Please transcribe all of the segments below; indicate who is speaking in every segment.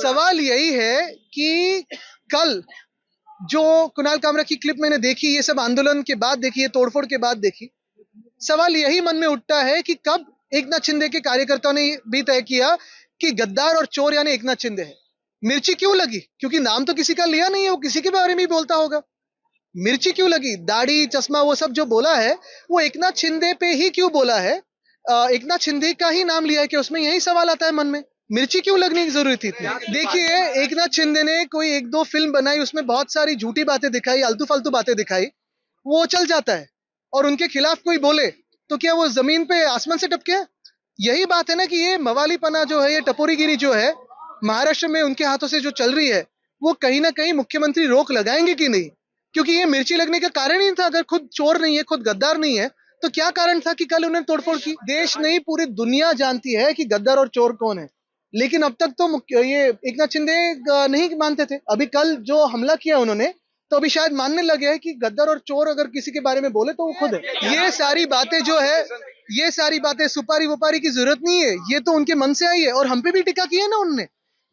Speaker 1: सवाल यही है कि कल जो कुणाल कामरा की क्लिप मैंने देखी, ये सब आंदोलन के बाद देखी, ये तोड़फोड़ के बाद देखी, सवाल यही मन में उठता है कि कब एकनाथ शिंदे के कार्यकर्ताओं ने भी तय किया कि गद्दार और चोर यानी एकनाथ शिंदे है। मिर्ची क्यों लगी? क्योंकि नाम तो किसी का लिया नहीं है, वो किसी के बारे में ही बोलता होगा। मिर्ची क्यों लगी? दाढ़ी चश्मा वो सब जो बोला है वो एकनाथ शिंदे पे ही क्यों बोला है? एकनाथ शिंदे का ही नाम लिया है कि उसमें यही सवाल आता है मन में। मिर्ची क्यों लगने की जरूरत थी इतनी? देखिए, एकनाथ शिंदे ने कोई एक दो फिल्म बनाई, उसमें बहुत सारी झूठी बातें दिखाई, आलतू फालतू बातें दिखाई, वो चल जाता है। और उनके खिलाफ कोई बोले तो क्या वो जमीन पे आसमान से टपके? यही बात है ना कि ये मवालीपना जो है, ये टपोरीगिरी जो है महाराष्ट्र में उनके हाथों से जो चल रही है, वो कहीं ना कहीं मुख्यमंत्री रोक लगाएंगे कि नहीं? क्योंकि ये मिर्ची लगने का कारण ही था। अगर खुद चोर नहीं है, खुद गद्दार नहीं है, तो क्या कारण था कि कल उन्होंने तोड़फोड़ की? देश नहीं, पूरी दुनिया जानती है कि गद्दार और चोर कौन है। लेकिन अब तक तो ये एकनाथ शिंदे नहीं मानते थे। अभी कल जो हमला किया उन्होंने, तो अभी शायद मानने लगे हैं कि गद्दार और चोर अगर किसी के बारे में बोले तो वो खुद है। ये सारी बातें जो है, ये सारी बातें सुपारी वुपारी की जरूरत नहीं है, ये तो उनके मन से आई है। और हम पे भी टिक्का की है ना उनने।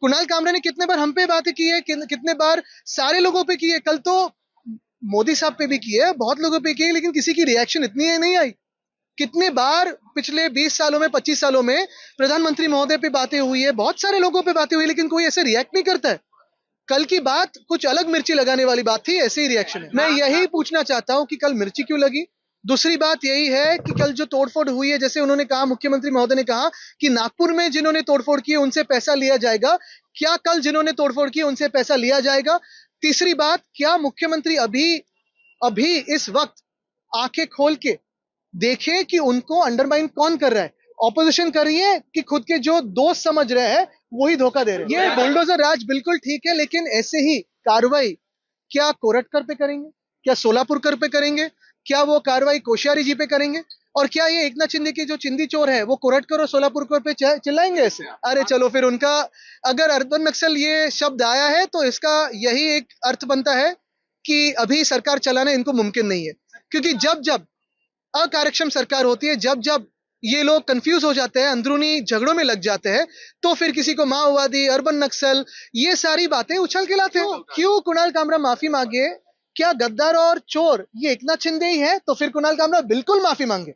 Speaker 1: कुणाल कामरा ने कितने बार हम पे बातें की है, कितने बार सारे लोगों पे की है। कल तो मोदी साहब पे भी की है, बहुत लोगों पे की है, लेकिन किसी की रिएक्शन इतनी है नहीं आई। कितने बार पिछले 20 सालों में, 25 सालों में प्रधानमंत्री महोदय पे बातें हुई है, बहुत सारे लोगों पे बातें हुई, लेकिन कोई ऐसे रिएक्ट नहीं करता है। कल की बात कुछ अलग मिर्ची लगाने वाली बात थी, ऐसे ही रिएक्शन है। मैं यही पूछना चाहता हूं कि कल मिर्ची क्यों लगी। दूसरी बात यही है कि कल जो तोड़फोड़ हुई है, जैसे उन्होंने कहा, मुख्यमंत्री महोदय ने कहा कि नागपुर में जिन्होंने तोड़फोड़ की उनसे पैसा लिया जाएगा। क्या कल जिन्होंने तोड़फोड़ की उनसे पैसा लिया जाएगा? तीसरी बात, क्या मुख्यमंत्री अभी अभी इस वक्त आंखें खोल के देखें कि उनको अंडरमाइन कौन कर रहा है? ऑपोजिशन कर रही है कि खुद के जो दोस्त समझ रहे हैं वही धोखा दे रहे हैं? ये बुलडोजर राज बिल्कुल ठीक है, लेकिन ऐसे ही कार्रवाई क्या कोरटकर पे करेंगे? क्या सोलापुरकर पे करेंगे? क्या वो कार्रवाई कोश्यारी जी पे करेंगे? और क्या ये एकनाथ शिंदे के जो चिंदी चोर है वो कोरटकर और सोलापुरकर पे चिल्लाएंगे ऐसे? अरे चलो फिर, उनका अगर अर्बन नक्सल ये शब्द आया है तो इसका यही एक अर्थ बनता है कि अभी सरकार चलाना इनको मुमकिन नहीं है। क्योंकि जब जब अकार्यक्षम सरकार होती है, जब जब ये लोग कंफ्यूज हो जाते हैं, अंदरूनी झगड़ों में लग जाते हैं, तो फिर किसी को माओवादी, अर्बन नक्सल, ये सारी बातें उछल के लाते हैं। क्यों कुणाल कामरा माफी मांगे? क्या गद्दार और चोर ये एकनाथ शिंदे ही है? तो फिर कुणाल कामरा बिल्कुल माफी मांगे,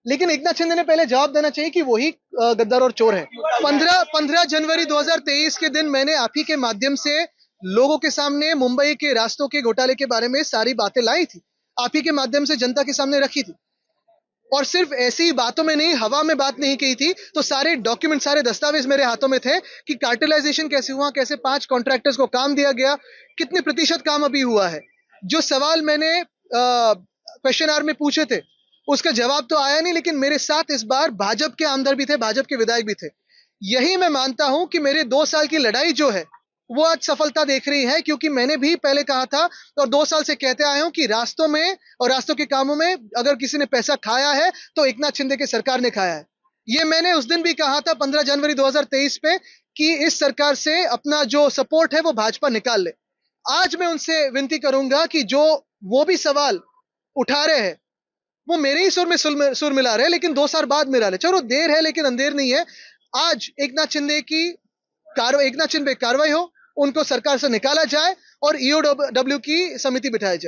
Speaker 1: लेकिन एकनाथ शिंदे ने पहले जवाब देना चाहिए कि वही गद्दार और चोर है। 15 जनवरी 2023 के दिन मैंने आप ही के माध्यम से लोगों के सामने मुंबई के रास्तों के घोटाले के बारे में सारी बातें लाई थी, आप ही के माध्यम से जनता के सामने रखी थी। और सिर्फ ऐसी बातों में नहीं, हवा में बात नहीं की थी, तो सारे डॉक्यूमेंट, सारे दस्तावेज मेरे हाथों में थे कि कार्टेलाइजेशन कैसे हुआ, कैसे 5 कॉन्ट्रैक्टर्स को काम दिया गया, कितने प्रतिशत काम अभी हुआ है। जो सवाल मैंने क्वेश्चन आवर में पूछे थे उसका जवाब तो आया नहीं, लेकिन मेरे साथ इस बार भाजपा के आमदार भी थे, भाजपा के विधायक भी थे। यही मैं मानता हूं कि मेरे 2 साल की लड़ाई जो है वो आज सफलता देख रही है, क्योंकि मैंने भी पहले कहा था और 2 साल से कहते आया हूं कि रास्तों में और रास्तों के कामों में अगर किसी ने पैसा खाया है तो एकनाथ शिंदे की सरकार ने खाया है। ये मैंने उस दिन भी कहा था 15 जनवरी 2023 पे कि इस सरकार से अपना जो सपोर्ट है वो भाजपा निकाल ले। आज मैं उनसे विनती करूंगा कि जो वो भी सवाल उठा रहे हैं वो मेरे ही सुर में सुर मिला रहे हैं, लेकिन 2 साल बाद मिला रहे। चलो देर है लेकिन अंधेर नहीं है। आज एकनाथ शिंदे पे कार्रवाई हो, उनको सरकार से निकाला जाए और ईओडब्ल्यू की समिति बिठाई जाए।